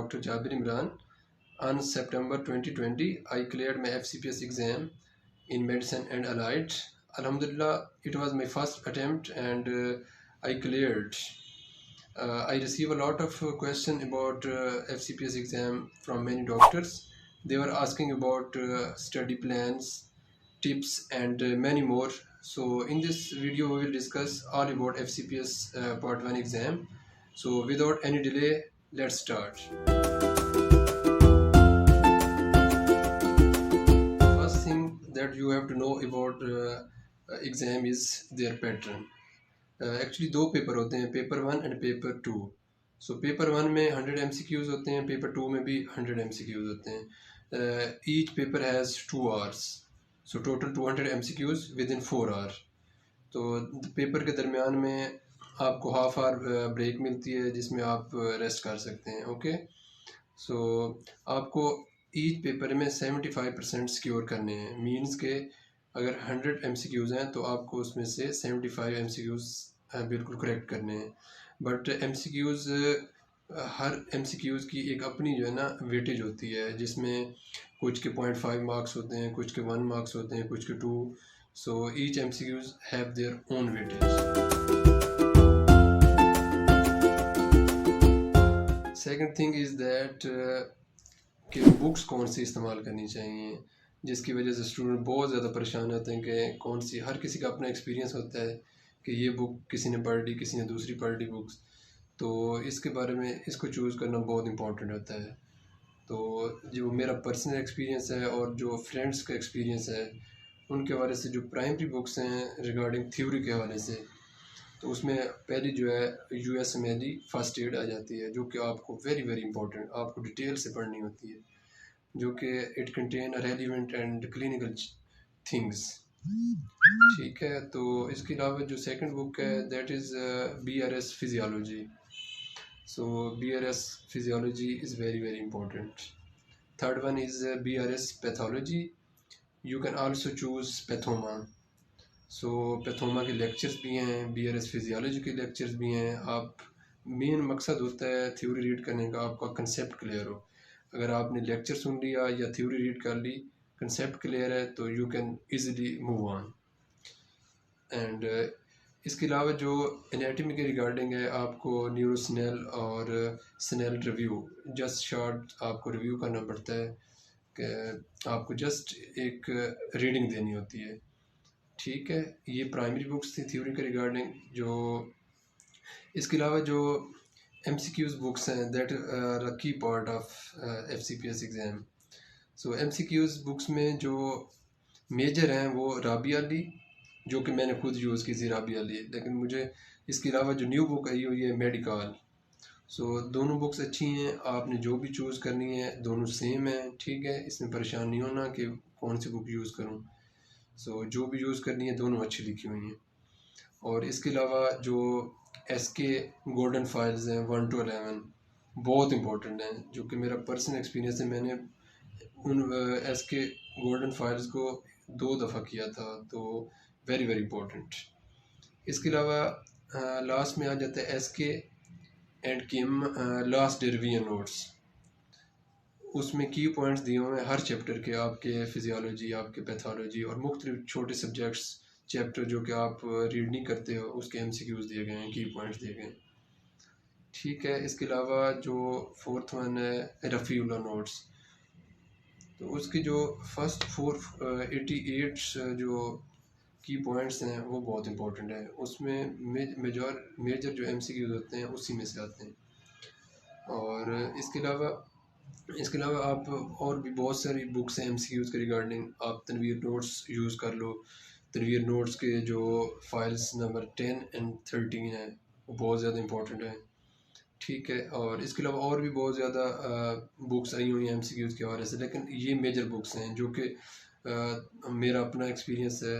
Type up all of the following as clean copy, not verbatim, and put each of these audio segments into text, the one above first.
Dr. Jabir Imran. On September 2020, I cleared my FCPS exam in medicine and allied. Alhamdulillah, it was my first attempt and I cleared. I receive a lot of questions about FCPS exam from many doctors. They were asking about study plans, tips and many more. So in this video we will discuss all about FCPS part 1 exam. So without any delay, let's start. First thing that you have to know about exam is their pattern. Actually दो paper होते हैं, paper 1 and paper 2. So paper 1 में 100 MCQs होते हैं, paper 2 में भी 100 MCQs होते हैं. Each paper has 2 hours, so total 200 MCQs with in 4 hours. तो पेपर के दरमियान में आपको हाफ आवर ब्रेक मिलती है जिसमें आप रेस्ट कर सकते हैं. ओके, सो आपको ईच पेपर में 75% सिक्योर करने हैं. मीन्स के अगर 100 MCQs हैं तो आपको उसमें से 75 MCQs बिल्कुल करेक्ट करने हैं. बट MCQs हर MCQs की एक अपनी जो है ना वेटेज होती है, जिसमें कुछ के 0.5 मार्क्स होते हैं, कुछ के 1 मार्क्स होते हैं, कुछ के 2. So each MCQs have their own weightage. Second thing is that कि बुक्स कौन सी इस्तेमाल करनी चाहिए, जिसकी वजह से स्टूडेंट बहुत ज़्यादा परेशान होते हैं कि कौन सी. हर किसी का अपना एक्सपीरियंस होता है कि ये बुक किसी ने पढ़ ली, किसी ने दूसरी पढ़ ली बुक्स. तो इसके बारे में इसको चूज़ करना बहुत इंपॉर्टेंट होता है. तो जो मेरा पर्सनल एक्सपीरियंस है और जो फ्रेंड्स का एक्सपीरियंस है उनके हवाले से, जो प्राइमरी बुक्स हैं रिगार्डिंग थ्योरी के हवाले से, तो उसमें पहली जो है usmle फर्स्ट एड आ जाती है, जो कि आपको वेरी वेरी इंपॉर्टेंट आपको डिटेल से पढ़नी होती है, जो कि it contain relevant and clinical things. ठीक है. तो इसके अलावा जो सेकंड बुक है that is BRS physiology. So BRS physiology is very very important. Third one is BRS pathology. You can also choose Pathoma. So Pathoma के lectures भी हैं, BRS फिजियोलॉजी के लेक्चर्स भी हैं. आप मेन मकसद होता है थ्योरी रीड करने का, आपका कंसेप्ट क्लियर हो. अगर आपने लेक्चर सुन लिया या थ्योरी रीड कर ली, कंसेप्ट क्लियर है, तो you can easily move on. And इसके अलावा जो एनाटॉमी के रिगार्डिंग है, आपको न्यूरोस्नेल और स्नेल रिव्यू, जस्ट शॉर्ट आपको रिव्यू करना पड़ता है कि आपको जस्ट एक रीडिंग देनी होती है. ठीक है. ये प्राइमरी बुक्स थी थ्योरी के रिगार्डिंग. जो इसके अलावा जो MCQs बुक्स हैं दैट आर अ की part of FCPS exam. So MCQs books में जो मेजर हैं वो राबिया अली, जो कि मैंने खुद यूज़ की थी राबिया अली, लेकिन मुझे इसके अलावा जो न्यू बुक आई हुई है मेडिकल. सो दोनों बुक्स अच्छी हैं, आपने जो भी चूज़ करनी है दोनों सेम है. ठीक है, इसमें परेशान नहीं होना कि कौन सी बुक यूज़ करूं. सो जो भी यूज़ करनी है दोनों अच्छी लिखी हुई हैं. और इसके अलावा जो SK गोल्डन फाइल्स हैं 1 to 11 बहुत इंपॉर्टेंट हैं, जो कि मेरा पर्सनल एक्सपीरियंस है. मैंने उन SK गोल्डन फाइल्स को 2 दफ़ा किया था, तो वेरी वेरी इंपॉर्टेंट. इसके अलावा लास्ट में आ जाता है SK and Kim last day revision notes. उसमें की पॉइंट्स दिए हुए हैं हर चैप्टर के, आपके फिजियोलॉजी, आपके पैथोलॉजी और मुख्तलिफ छोटे सब्जेक्ट्स चैप्टर जो कि आप रीड नहीं करते हो उसके MCQs दिए गए हैं, की पॉइंट्स दिए गए हैं. ठीक है. इसके अलावा जो फोर्थ वन है रफ़ीउल्ला नोट्स, तो उसकी जो फर्स्ट 488 जो की पॉइंट्स हैं वो बहुत इंपॉर्टेंट है. उसमें मेजर जो MCQs होते हैं उसी में से आते हैं. और इसके अलावा आप और भी बहुत सारी बुक्स हैं MCQs के रिगार्डिंग. आप तनवीर नोट्स यूज़ कर लो. तनवीर नोट्स के जो फाइल्स नंबर 10 and 13 हैं वो बहुत ज़्यादा इंपॉर्टेंट है. ठीक है. और इसके अलावा और भी बहुत ज़्यादा बुक्स आई हुई हैं MCQs के हवाले से, लेकिन ये मेजर बुक्स हैं जो कि मेरा अपना एक्सपीरियंस है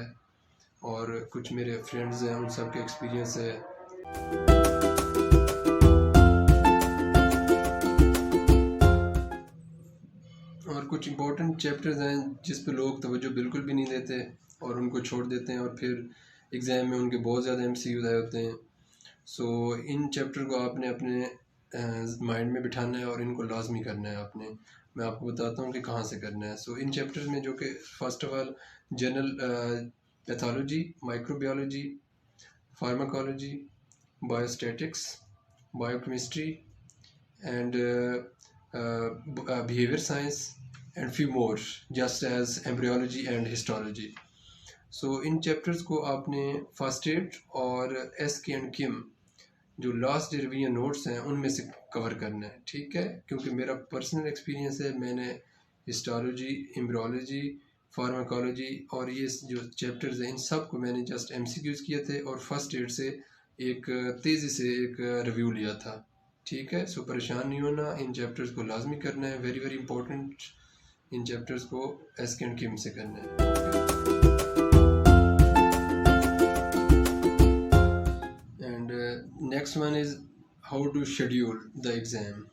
और कुछ मेरे फ्रेंड्स हैं उन सब के एक्सपीरियंस है. और कुछ इंपॉर्टेंट चैप्टर्स हैं जिस पे लोग तवज्जो बिल्कुल भी नहीं देते और उनको छोड़ देते हैं, और फिर एग्ज़ाम में उनके बहुत ज़्यादा MCQs आए होते हैं. सो इन चैप्टर को आपने अपने माइंड में बिठाना है और इनको लाजमी करना है आपने। मैं आपको बताता हूँ कि कहाँ से करना है। सो इन चैप्टर्स में जो कि first of all general pathology, microbiology, pharmacology, biostatics, biochemistry and behavior science and few more just as embryology and histology. So in chapters को आपने फर्स्ट एड और एस के एंड किम जो लास्ट रिवीजन नोट्स हैं उनमें से कवर करना है, ठीक है। क्योंकि मेरा पर्सनल एक्सपीरियंस है, मैंने हिस्टोलॉजी, एम्ब्रियोलॉजी, फार्माकोलॉजी और ये जो चैप्टर्स हैं इन सब को मैंने जस्ट एमसीक्यूज़ किए थे और फर्स्ट एड से एक तेज़ी से एक रिव्यू लिया था, ठीक है। सो परेशान नहीं होना, इन चैप्टर्स को लाजमी करना है, वेरी वेरी इंपॉर्टेंट। इन चैप्टर्स को एस के एंड किम से करना है। And next one is how to schedule the exam.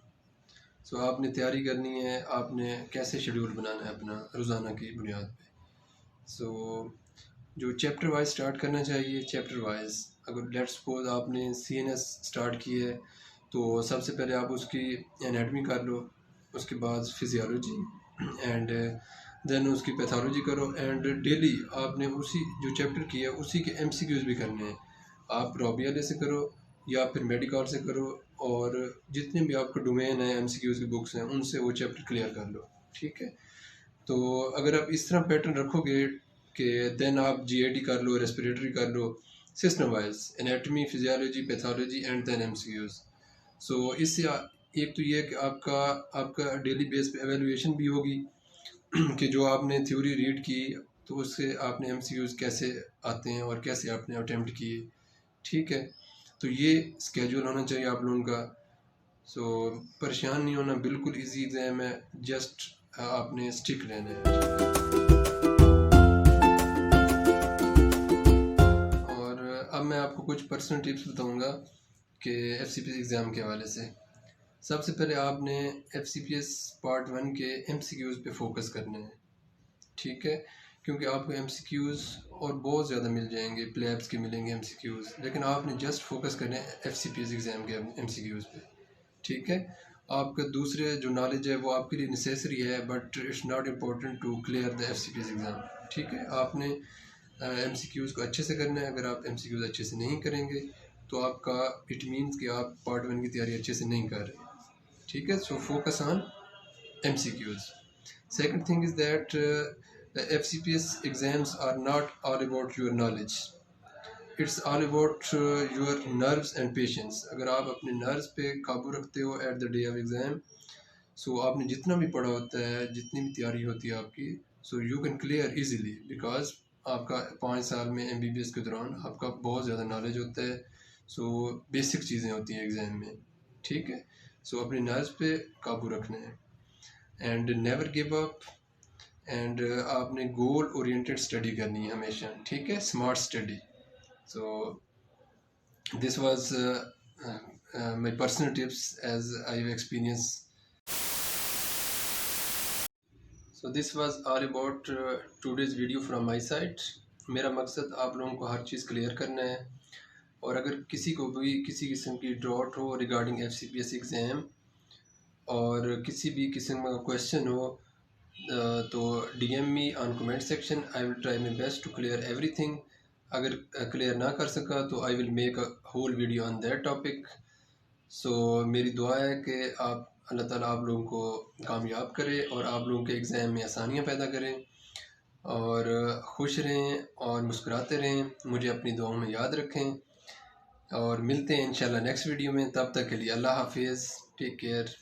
So आपने तैयारी करनी है, आपने कैसे शेड्यूल बनाना है अपना रोज़ाना की बुनियाद पे। सो जो चैप्टर वाइज स्टार्ट करना चाहिए, चैप्टर वाइज। अगर लेट्स सपोज आपने CNS स्टार्ट की है तो सबसे पहले आप उसकी एनाटमी कर लो, उसके बाद फिजियोलॉजी एंड देन उसकी पैथोलॉजी करो एंड डेली आपने उसी जो चैप्टर किया उसी के MCQs भी करने हैं। आप रॉबियाले से करो या फिर मेडिकल से करो और जितने भी आपका डोमेन है MCQs की बुक्स हैं उनसे वो चैप्टर क्लियर कर लो, ठीक है। तो अगर आप इस तरह पैटर्न रखोगे कि देन आप GAD कर लो, रेस्पिरेटरी कर लो, system wise anatomy, physiology, pathology and then MCQs। So इससे एक तो ये कि आपका डेली बेस पे एवेलुएशन भी होगी कि जो आपने थ्योरी रीड की तो उससे आपने MCQs कैसे आते हैं और कैसे आपने अटेम्प्ट किए, ठीक है। तो ये स्केड्यूल होना चाहिए आप लोगों का। सो परेशान नहीं होना, बिल्कुल इजी एग्ज़ाम है, जस्ट आपने स्टिक रहना है। और अब मैं आपको कुछ पर्सनल टिप्स बताऊंगा कि FCPS एग्ज़ाम के हवाले से। सबसे पहले आपने FCPS पार्ट 1 के MCQs पे फोकस करना है, ठीक है। क्योंकि आपको MCQs और बहुत ज़्यादा मिल जाएंगे, प्लेब्स के मिलेंगे MCQs, लेकिन आपने जस्ट फोकस करना है FCPS एग्ज़ाम के MCQs पे, ठीक है। आपका दूसरे जो नॉलेज है वो आपके लिए नेसेसरी है but it's not important to clear the FCPS exam, ठीक है। आपने MCQs को अच्छे से करना है। अगर आप MCQs अच्छे से नहीं करेंगे तो आपका इट मीन्स कि आप पार्ट 1 की तैयारी अच्छे से नहीं कर रहे, ठीक है। So focus on MCQs. Second thing is that the FCPS exams are not all about your knowledge. It's all about your nerves and patience. अगर आप अपने नर्व्स पे काबू रखते हो at the day of exam, so आपने जितना भी पढ़ा होता है, जितनी भी तैयारी होती है आपकी, so you can clear easily because आपका 5 साल में MBBS के दौरान आपका बहुत ज़्यादा नॉलेज होता है। सो बेसिक चीज़ें होती हैं एग्ज़ाम में, ठीक है। सो अपने नर्व्स पे काबू रखना है and never give up and आपने गोल ओरिएंटेड स्टडी करनी है हमेशा, ठीक है, smart study. So this was my personal tips as I have experience. So this was all about today's video from my side. मेरा मकसद आप लोगों को हर चीज़ क्लियर करना है और अगर किसी को भी किसी किस्म की डाउट हो रिगार्डिंग FCPS एग्ज़ाम और किसी भी किस्म का क्वेश्चन हो तो DM me on comment section. I will try my best to clear everything. अगर क्लियर ना कर सका तो I will make a whole video on that topic. So मेरी दुआ है कि अल्लाह ताला आप लोगों को कामयाब करे और आप लोगों के एग्ज़ाम में आसानियाँ पैदा करें और खुश रहें और मुस्कुराते रहें। मुझे अपनी दुआओं में याद रखें और मिलते हैं इंशाल्लाह नेक्स्ट वीडियो में। तब तक के लिए अल्लाह हाफिज़, टेक केयर।